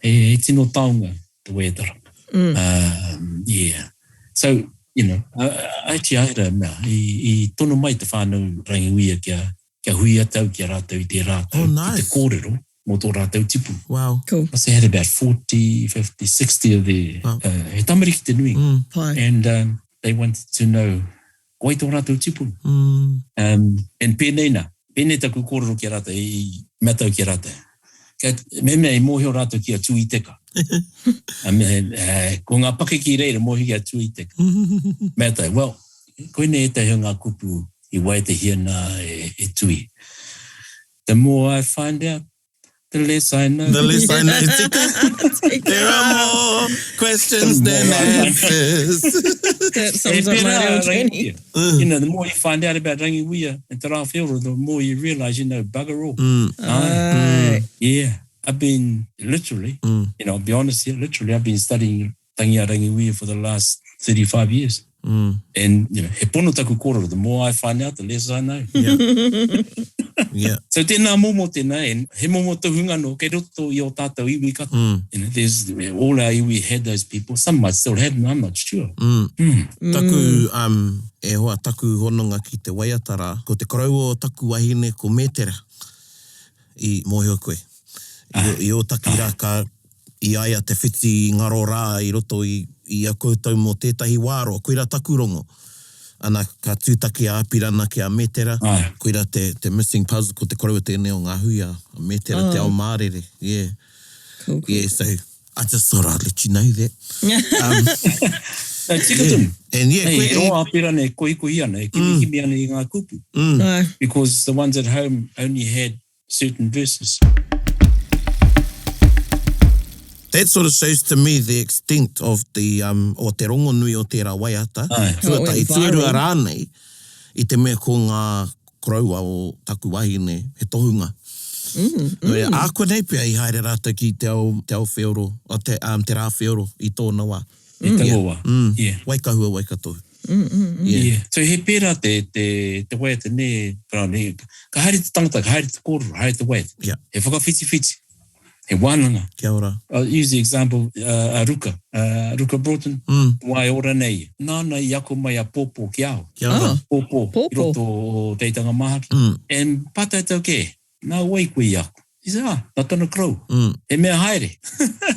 Speaker 3: E tino taunga, te wētara. Yeah. So, you know, aiti aira mea, i tono mai te whānau rangiuia kia hui atau kia rātau i te rātau,
Speaker 2: nice.
Speaker 3: I te kōrero, mō tō rātau tipu.
Speaker 2: Wow.
Speaker 4: Cool.
Speaker 3: They had about 40, 50, 60 of their he tamariki te nui. And they wanted to know koi tō rātou tipu. And pēnei taku kōrero ki a rātou, i matau ki a rātou. Me mea i mōhio rātou ki a tū i teka. Ko ngā pake ki reira mōhio ki a tū i teka. Matau, well, koine e tahi ngā kupu i wai te hiana e tui. The more I find out, the less I know.
Speaker 2: The less I know. There are more questions than answers.
Speaker 4: That sums up my real journey.
Speaker 3: You know, the more you find out about rangiuia and te rāwhioro, the more you realise, you know, bugger all. Yeah. I've been literally, you know, I'll be honest here, literally, I've been studying tangia rangiuia for the last 35 years. And, you know, he pono taku kōrero, the more I find out, the less I know.
Speaker 2: Yeah.
Speaker 3: So tēnā momo tēnā, and he momo tohunga no, kei roto I o tātou iwi kata. You know, there's, all our iwi had those people. Some might still have them, I'm not sure.
Speaker 2: Taku, e hoa taku hononga ki te waiatara, ko te korau o taku wahine ko mētera I mōhio koe. I o taki raka, I aia te whiti ngaro rā I roto I a koutou mō tētahi wāro, koira takurongo. Ana ka tūtaki a apirana ki a mētera, koira te missing puzzle, ko te korau tēnei o ngā hui a mētera te ao mārere. Yeah.
Speaker 4: Cool.
Speaker 2: Yeah, so I just thought I'd let you know that.
Speaker 3: Tika tunu.
Speaker 2: And yeah,
Speaker 3: hey, e roa apirana e koikoi ana, e kimi ana I ngā kupu. Because the ones at home only had certain verses.
Speaker 2: That sort of shows to me the extent of the o te rongo nui o tērā waiata. Tuata I tuarua rānei I te mea ko ngā koraua o taku wahine he tohunga. Ākua nei pia I haere rātou ki te ao whioro, te rā whioro I tōna wā.
Speaker 3: I taua wā. Yeah.
Speaker 2: Waikahua, waikatohu.
Speaker 3: Yeah. So he pērā te waiata ne, ka haere te tangata, ka haere te kōrero, haere te waiata.
Speaker 2: Yeah.
Speaker 3: He whakawhiti. He wānanga.
Speaker 2: Kia ora.
Speaker 3: I'll use the example, Ruka. Ruka Broughton. Wai ora nei. Nāna I ako mai a pōpō ki ao.
Speaker 2: Kia ora.
Speaker 3: Pōpō. I roto o Te Aitanga mahaki. And pata tau ke, nā wai koe I ako. He said, nā tana krau. He mea haere.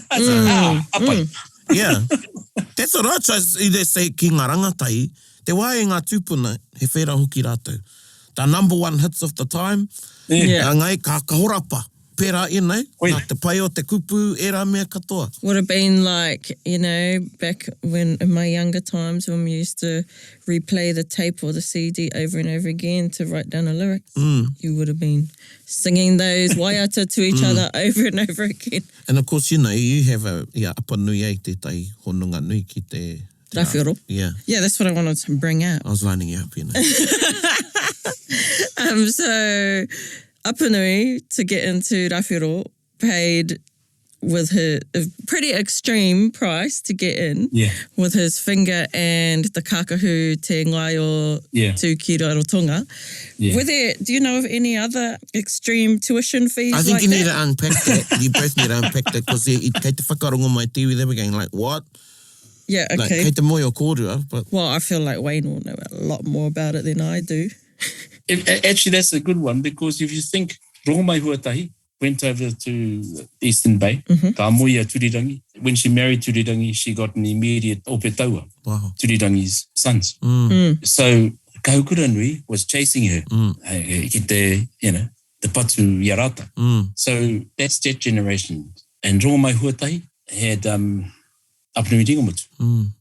Speaker 3: I said, apai.
Speaker 2: Yeah. That's what I try to either say ki ngā rangatai. Te wā e ngā tūpuna, he whera hoki rātou. The number one hits of the time.
Speaker 4: Yeah.
Speaker 2: Ngai, ka horapa. Pērā e nei.
Speaker 3: Oi.
Speaker 2: Nā te pai o te kupu, e rā mea katoa.
Speaker 4: Would have been like, you know, back when in my younger times when we used to replay the tape or the CD over and over again to write down a lyric. You would have been singing those waiata to each other over and over again.
Speaker 2: And of course, you know, you have a apa nui ai te tai honunga nui ki te...
Speaker 4: Rāwhiro.
Speaker 2: Yeah,
Speaker 4: Yeah, that's what I wanted to bring up.
Speaker 2: I was lining you up, you know.
Speaker 4: So Apanui, to get into Rāwhiro, paid with a pretty extreme price to get in,
Speaker 3: Yeah.
Speaker 4: with his finger and the kakahu te ngai o
Speaker 3: Yeah.
Speaker 4: tū ki Rarotonga.
Speaker 3: Yeah.
Speaker 4: Were there, do you know of any other extreme tuition fees
Speaker 2: I think
Speaker 4: like
Speaker 2: you need
Speaker 4: that?
Speaker 2: to unpack that. You both need to unpack that because kei te whakarongo mai tiwi, they were going like, what?
Speaker 4: Yeah,
Speaker 2: Like,
Speaker 4: okay.
Speaker 2: kei te moi o kōrero, but...
Speaker 4: Well, I feel like Wayne will know a lot more about it than I do.
Speaker 3: Actually, that's a good one because if you think Rongomai Huatahi went over to Eastern Bay, ka moia Turirangi. When she married Turirangi, she got an immediate ope taua,
Speaker 2: Wow.
Speaker 3: Turirangi's sons. So Kahukura Nui was chasing her ki te, the patu yarata. So that's that generation. And Rongomai Huatahi had Apanui Ringamutu.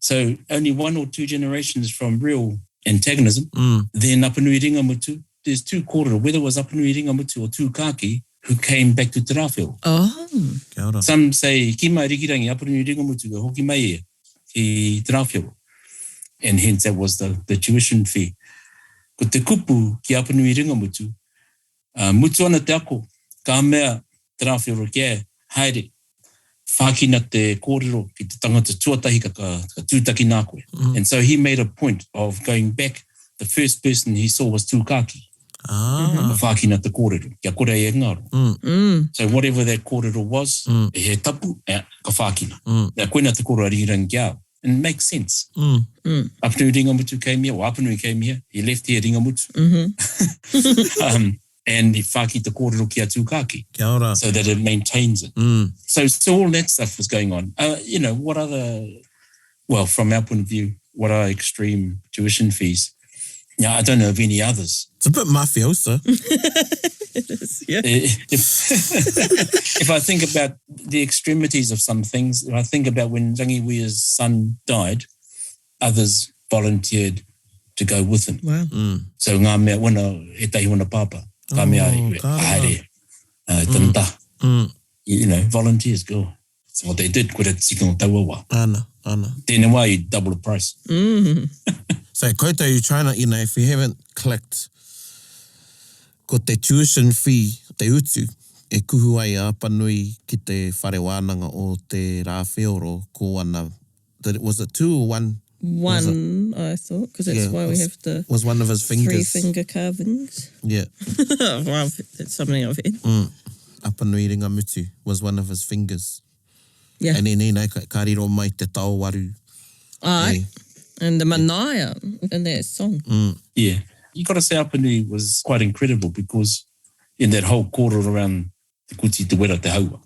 Speaker 3: So only one or two generations from real antagonism. Then Apanui Ringamutu, there's two kōrero, whether it was Apanui Ringamutu or two kāki, who came back to Te Rāwhio.
Speaker 4: Oh.
Speaker 2: Kia ora.
Speaker 3: Some say, ki mai rikirangi, Apanui Ringamutu, ka hoki mai e, ki Te Rāwhio. And hence that was the tuition fee. Ko te kupu ki Apanui Ringamutu, mutu ana te ako, ka mea Te Rāwhio kia, haere, whākina te kōrero ki te tangata tuatahi ka tūtaki nā koe. And so he made a point of going back. The first person he saw was tūkaki. Whākina te kōrero, kia kore e ngaro. So whatever that kōrero was, he tapu, ka whākina. Now koina te kōrero arirangi kia. And it makes sense. Apanui Ringamutu came here, or Apanui came here, he left here Ringamutu. And he whāki te kōrero kia tūkaki.
Speaker 2: Kia ora.
Speaker 3: So that it maintains it. So all that stuff was going on. What other, well, from our point of view, what are extreme tuition fees? Yeah, I don't know of any others.
Speaker 2: It's a bit mafioso.
Speaker 4: It is, yeah.
Speaker 3: If I think about the extremities of some things, if I think about when Rangiwia's son died, others volunteered to go with him.
Speaker 4: Wow.
Speaker 3: So ngā mea wana, he tahi wana pāpā, ka mea haere, tanta. Volunteers go. So what they did, kore tika o tauawa.
Speaker 2: Ana.
Speaker 3: Tēnei wā, you double the price.
Speaker 2: So koutou, you're trying to, if you haven't clicked, ko te tuition fee, te utu, e kuhu ai a Apanui ki te whare wānanga o te Rāwhio ko ana. Was it two or one?
Speaker 4: One, I thought, because that's why we have the
Speaker 2: was one of his fingers.
Speaker 4: 3-finger carvings.
Speaker 2: Yeah.
Speaker 4: Well, that's something I've heard.
Speaker 2: Apanui Ringamutu was one of his fingers.
Speaker 4: Yeah.
Speaker 2: And then ka riro mai te tauwaru.
Speaker 4: Aye. And the manaia in that song.
Speaker 3: Yeah. You got to say Apanui was quite incredible because in that whole kōrero around te kuti te wera te haua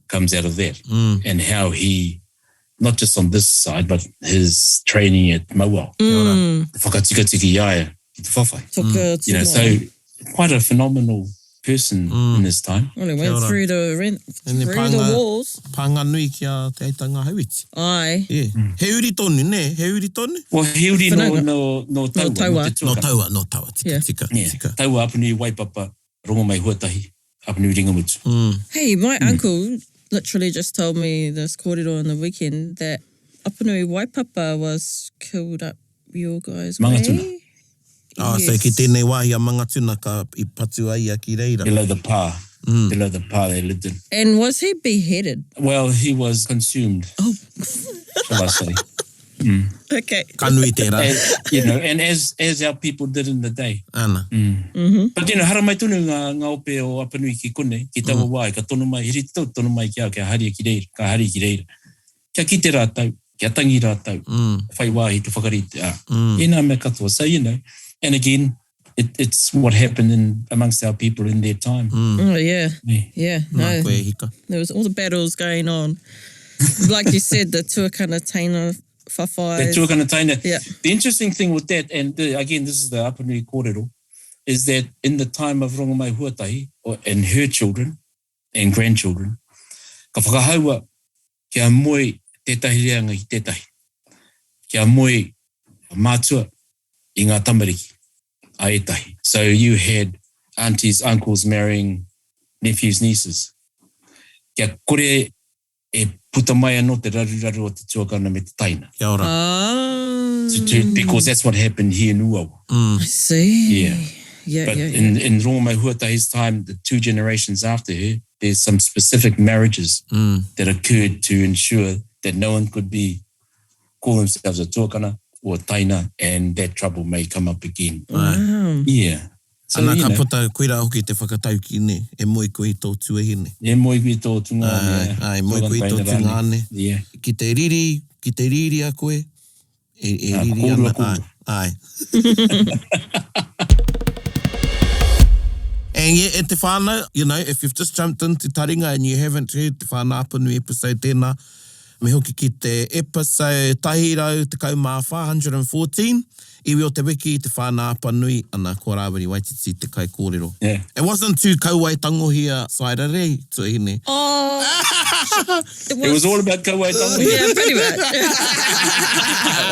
Speaker 3: comes out of that. And how he, not just on this side, but his training at Maua. Whakatikatiki iaia ki te whawhai. So quite a phenomenal person in his time.
Speaker 4: Well, he went through the walls.
Speaker 2: Panga nui kia Te Aitanga Hauiti.
Speaker 4: Aye.
Speaker 2: Yeah. He uri tonu, ne? He uri tonu?
Speaker 3: Well, he uri no taua.
Speaker 2: No taua. Tika.
Speaker 3: Taua Apanui Waipapa, Rongomai Huatahi, Apanui Ringamutu.
Speaker 4: Hey, my uncle literally just told me this kōrero on the weekend that Apanui Waipapa was killed up your guys'
Speaker 3: Mangatuna.
Speaker 4: way.
Speaker 2: So ki tēnei wāhi a mangatuna ka I patu ai a ki reira.
Speaker 3: Below the pā. Below the pā they lived in.
Speaker 4: And was he beheaded?
Speaker 3: Well, he was consumed, shall I say.
Speaker 4: Okay.
Speaker 2: Ka nui tērā.
Speaker 3: And as our people did in the day.
Speaker 2: Ana.
Speaker 3: But, hara mai tunu ngā ope o Apanui ki kone, ki taua wai, ka tono mai, hiri tau tono mai ki au, kia hari ki reira, ka hari ki reira. Kia kite rātau, kia tangi rātau, whai wāhi te whakarite a. Ena mea katoa. So, and again, it's what happened amongst our people in their time.
Speaker 4: Oh, yeah. Yeah. No.
Speaker 2: Koe hika.
Speaker 4: There was all the battles going on. Like you said, the tuakana taina whawhais.
Speaker 3: Te tuakana taina.
Speaker 4: Yeah.
Speaker 3: The interesting thing with that, and again, this is the Apanui kōrero, is that in the time of Rongamai Huatahi, and her children and grandchildren, ka whakahaua kia moe tētahi reanga i tētahi. Kia moe mātua i ngā tamariki a etahi. So you had aunties, uncles marrying nephews, nieces. Kia kore e puta mai anō te raru o te tuakana me te taina.
Speaker 2: Kia ora.
Speaker 3: Because that's what happened here in Uawa.
Speaker 4: I see.
Speaker 3: Yeah. But in Rongamai Huatahi's time, the 2 generations after her, there's some specific marriages that occurred to ensure that no one could call themselves a tuakana or a taina, and that trouble may come up again.
Speaker 4: Wow.
Speaker 3: Yeah. So,
Speaker 2: Ana ka puta koira hoki te whakatau ki ne, e moe koe tō tuahine.
Speaker 3: E moe koe tō tunga ane.
Speaker 2: Ai, moe koe tō tunga ane.
Speaker 3: Yeah.
Speaker 2: Ki te riri a koe. E riri ana. Ai. And yeah, e te whānau, you know, if you've just jumped into Taringa and you haven't heard te whānau Apanui episode tēnā, me hoki ki te episode tahirau te kaumawha, 114, Iwi O Te Wiki, te whānau Apanui, ana kōrāwari Waititi te kai kōrero.
Speaker 3: Yeah.
Speaker 2: It wasn't too kauaitangohia saira rei, tuahine.
Speaker 4: Oh,
Speaker 3: it was all about kauaitangohia.
Speaker 4: Yeah, pretty much.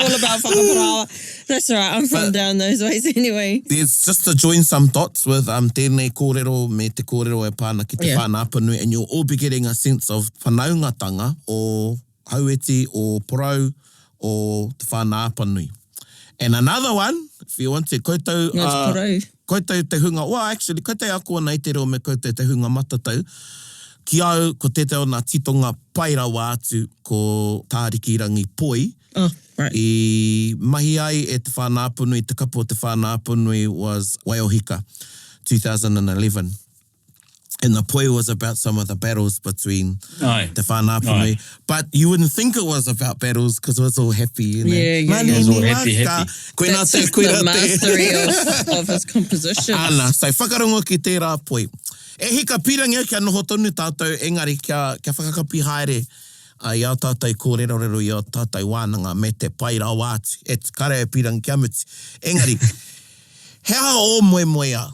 Speaker 4: All about whakaparawa. That's right, I'm from down those ways anyway.
Speaker 2: There's just to join some dots with tēnei kōrero me te kōrero e pāna ki te whānau Apanui, and you'll all be getting a sense of whanaungatanga o Hauiti o Porau o te whānau Apanui. And another one, if you want to, koutou te hunga, well actually, koutou akua nei te reo me koutou te hunga matatau, ki au ko te o nā titonga pairawa atu ko tāriki poi.
Speaker 4: Oh, right.
Speaker 2: I mahi ai e te whānau Apanui, te kapo o te whānau Apanui was Waiohika, 2011. And the poi was about some of the battles between the whānau Apanui. But you wouldn't think it was about battles because it was all happy, you know.
Speaker 4: Yeah.
Speaker 3: It was all happy.
Speaker 4: That's just the mastery of his composition.
Speaker 2: Ana, so whakarongo ki tērā poi. E hika pirangia kia noho tonu tātou, engari kia whakakapi haere i au tātou kōrero i au tātou wānanga me te paira wātu. E te kare e pirang kia muti. Engari, hea o moe a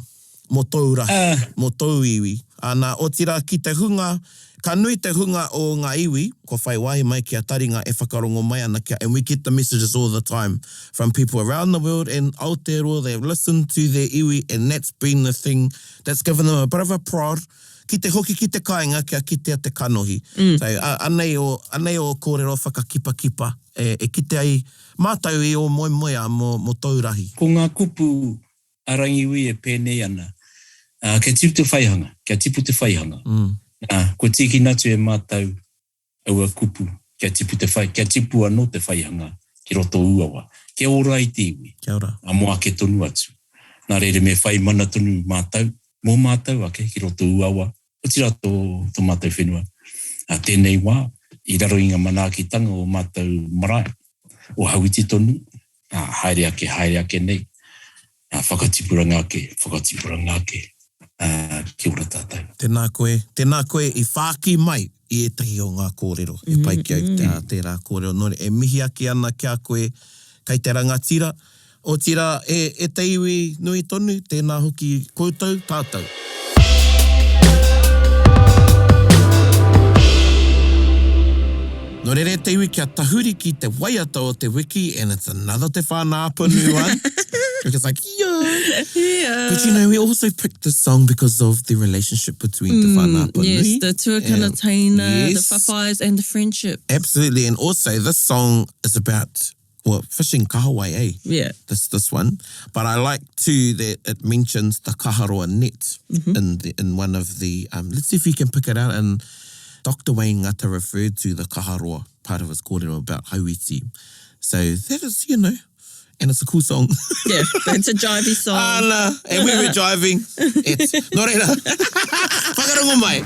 Speaker 2: mo tau rahi, mo tau iwi. Ana, o tira ki te hunga, ka nui te hunga o ngā iwi, ko whai wahi mai ki a Taringa e whakarongo mai ana kia, and we get the messages all the time from people around the world and Aotearoa, they've listened to their iwi, and that's been the thing that's given them a bit of a prod. Ki te hoki ki te kāinga kia kitea te kanohi. So, anei o kōrero whakakipa, e kite ai mātau i o moe a mo taurahi.
Speaker 3: Ko ngā kupu arangiwi e pēnei ana. Kia tipu te whaihanga. Ko tiki natu e mātau au a kupu. Kia tipu anō te whaihanga ki roto uawa. Kia ora i te iwi.
Speaker 2: Kia ora.
Speaker 3: A moa ke tonu atu. Nā reire me whai mana tonu mātau. Mō mātau ake ki roto uawa. O tira tō mātau whenua. Tēnei wā, i raro i ngā manaakitanga o mātau marae. O Hauiti tonu. Haere ake nei. Whakatipuranga ake. Kia ora tātou.
Speaker 2: Tēnā koe i whāki mai i etahi o ngā kōrero. E pai ki au tērā kōrero. Nore, e mihi ake ana kia koe kai te rangatira. O tira, e te iwi nui tonu, tēnā hoki koutou tātou. Nō rere te iwi kia tahuri ki te waiata o te wiki, and it's another te whānau Apanui one. Because like, yeah. But you know, we also picked this song because of the relationship between the whānau Apanui.
Speaker 4: Yes, the tuakana taina, the whawhais, and the friendship.
Speaker 2: Absolutely, and also this song is about fishing kahawai, eh?
Speaker 4: Yeah.
Speaker 2: This one. But I like too that it mentions the kaharoa net in one of the, let's see if we can pick it out, and Dr. Wayne Ngata referred to the kaharoa part of his kōrero about Hauiti. So that is, you know, and it's a cool song.
Speaker 4: Yeah, it's a jivey song.
Speaker 2: And we were jiving. It's no reira. Whakarongo mai.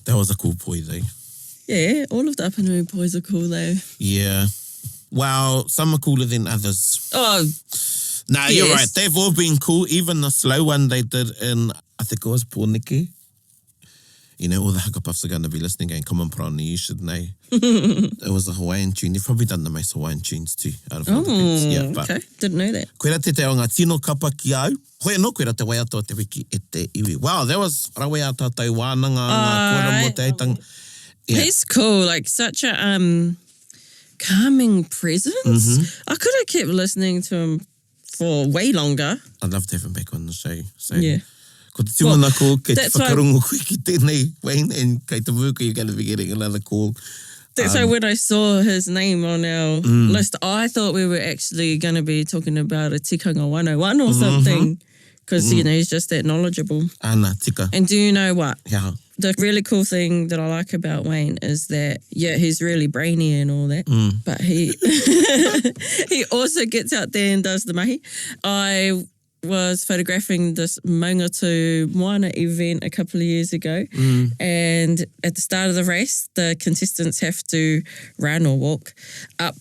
Speaker 2: That was a cool poi though.
Speaker 4: Yeah, all of the Apanui boys are cool though.
Speaker 2: Yeah. Well, some are cooler than others.
Speaker 4: Oh,
Speaker 2: Nah,
Speaker 4: yes.
Speaker 2: You're right. They've all been cool. Even the slow one they did in, I think it was Pōneke. You know, all the hakapuffs are going to be listening going, come on, Prani, you should know. It was a Hawaiian tune. You've probably done the most Hawaiian tunes too, out of all the kids. Yeah, but
Speaker 4: okay. Didn't know that.
Speaker 2: koe ra te te o ngā tino kapa ki au. Hoi anō koe ra te Waiata o te Wiki e te iwi. Wow, that was rawe a tātou wānanga, ngā kōrero mo te Aitanga. Yeah.
Speaker 4: He's cool, like such a calming presence. I could have kept listening to him for way longer.
Speaker 2: I'd love to have him back on the show. So,
Speaker 4: Yeah.
Speaker 2: ko te tumana ko, kei te
Speaker 4: that's why-
Speaker 2: whakarongo koe ki tēnei, Wayne, and kei te wuka, you're going to be getting another call.
Speaker 4: That's why when I saw his name on our list, I thought we were actually going to be talking about a tikanga 101 or something. Because, you know, he's just that knowledgeable.
Speaker 2: Ana, tika.
Speaker 4: And do you know what?
Speaker 2: Yeah.
Speaker 4: The really cool thing that I like about Wayne is that, yeah, he's really brainy and all that, but he he also gets out there and does the mahi. I was photographing this Maungatu Moana event a couple of years ago, and at the start of the race, the contestants have to run or walk up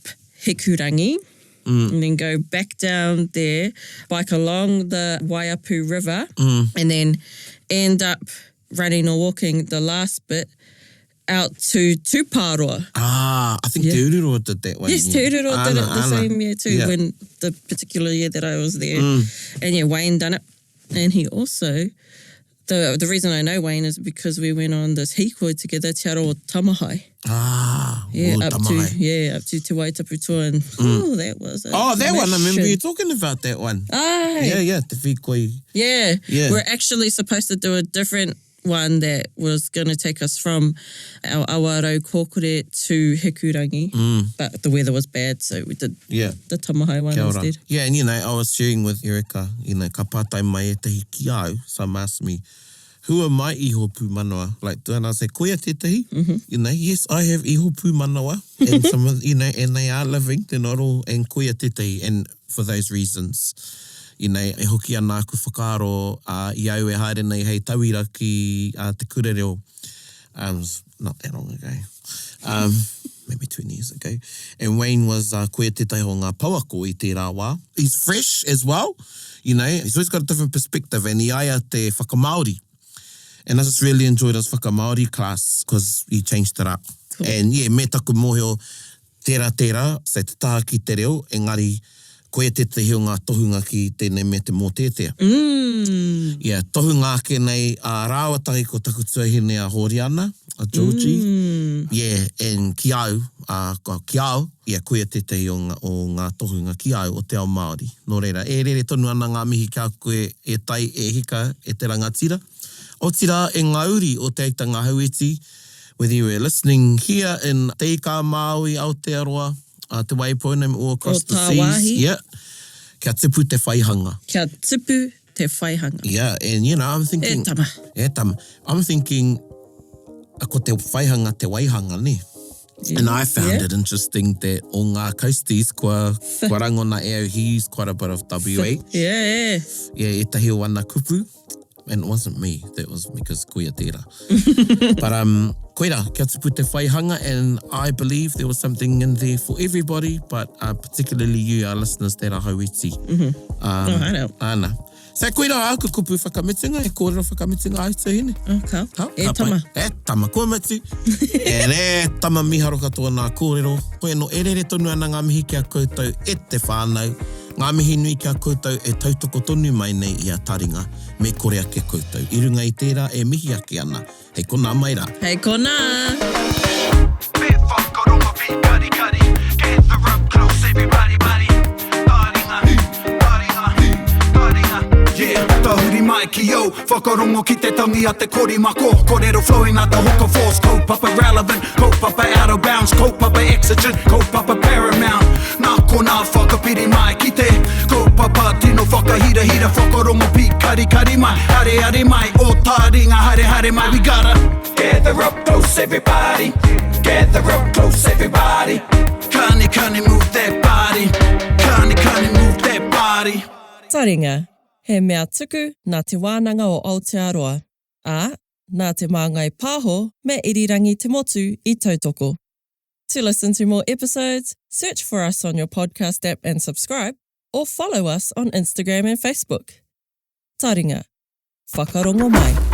Speaker 4: Hikurangi, and then go back down there, bike along the Waiapu River, and then end up running or walking the last bit out to Tūparoa.
Speaker 2: Ah, I think Te Ururo did that one.
Speaker 4: Yes, Te Ururo did it the same year too,
Speaker 2: Yeah.
Speaker 4: when the particular year that I was there. And yeah, Wayne done it. And he also, the reason I know Wayne is because we went on this hikoi together, Te Aroa Tamahai.
Speaker 2: Ah,
Speaker 4: Yeah,
Speaker 2: o
Speaker 4: up
Speaker 2: Tamahai.
Speaker 4: to Te Waitaputua, and that was a
Speaker 2: Oh, that one, I remember you
Speaker 4: mission.
Speaker 2: talking about that one.
Speaker 4: Aye.
Speaker 2: Yeah, te whikoi.
Speaker 4: Yeah.
Speaker 2: Yeah.
Speaker 4: We're actually supposed to do a different one that was going to take us from our Awarau Kōkore to Hikurangi, but the weather was bad, so we did
Speaker 2: Yeah.
Speaker 4: the Tamahai one
Speaker 2: Kia ora.
Speaker 4: instead.
Speaker 2: Yeah, and you know, I was sharing with Erika, you know, ka pātai mai e tehi ki au. Some asked me, who are my iho pū manawa? Like, and I say, koia te tehi? You know, yes, I have iho pū manawa. And some of, you know, and they are living, they're not all, and koia te tehi. And for those reasons, you know, e hoki ana aku whakaaro I au e haere nei hei tauira ki te kōrero. Not that long ago. Maybe 20 years ago. And Wayne was koe te tai ho ngā pauako i te rā wā. He's fresh as well. You know, he's always got a different perspective. And I aia te whakamaori. And I just really enjoyed his whakamaori class because he changed it up. Cool. And yeah, me taku mōhio tērā, se te taha ki te reo, engari koe te tehi o ngā tohunga ki tēnei me te mō tētea. Yeah, tohunga ake nei a rāwatangi ko taku tuahine a Horiana, a Georgie. Yeah, and ki au, yeah, koe te tehi o ngā tohunga ki au o te ao Māori. Nō reira, e rere tonu ana ngā mihi kia koe e tai e hika e te rangatira. O tira e ngauri o te Aitanga Hauiti, whether you were listening here in Te Ika Maui, Aotearoa, te waipoina all across the seas. Yeah. Kia tipu te whaihanga.
Speaker 4: Kia tipu te whaihanga.
Speaker 2: Yeah, and you know, I'm thinking...
Speaker 4: E tama.
Speaker 2: E tama. I'm thinking, ko te whaihanga te waihanga, ne? Yeah. And I found it interesting that o ngā coasties, kua rangona e au, he's quite a bit of WA.
Speaker 4: Yeah.
Speaker 2: Yeah, e tahi o ana kupu. And it wasn't me, that was because koia tērā. But koira, kia tupu te whaihanga, and I believe there was something in there for everybody, but particularly you, our listeners, that are Hauiti.
Speaker 4: I know.
Speaker 2: Ana. So koira, ka kupu whakamitinga, e kōrero whakamitinga ai te hine.
Speaker 4: Ka. E tama.
Speaker 2: E tama, kua matu. And e tama miharo katoa nā kōrero. Koe no e rere tonu ana ngā mihi kia koutou e te whānau. Ngā mihi nui kia koutou e tautoko tonu mai nei i a Taringa me kore ake koutou. I runga I tērā e mihi ake ana. Hei kona mai rā.
Speaker 4: Hei kona!
Speaker 1: Bit whakaronga pi kari kari. Gather up close everybody buddy. Taringa, taringa, taringa. Yeah, tahuri mai ki o. Whakarongo ki te tangi a te korimako. Kōrero flowing out the hook of force. Kaupapa relevant, kaupapa out of bounds. Kaupapa exigent, kaupapa paramount. Nā kona whakapiri mai ki te kaupapa tino whakahira hira. Whakarongo pi kari kari mai. Hare hare mai, o Taringa hare hare mai. We gotta gather up close everybody. Gather up close everybody. Kani kani move that body. Kani kani move that body.
Speaker 4: Taringa, he mea tuku nā te wānanga o Aotearoa. Ā, nā te māngai pāho me irirangi te motu I tautoko. To listen to more episodes, search for us on your podcast app and subscribe, or follow us on Instagram and Facebook. Taringa, whakarongo mai.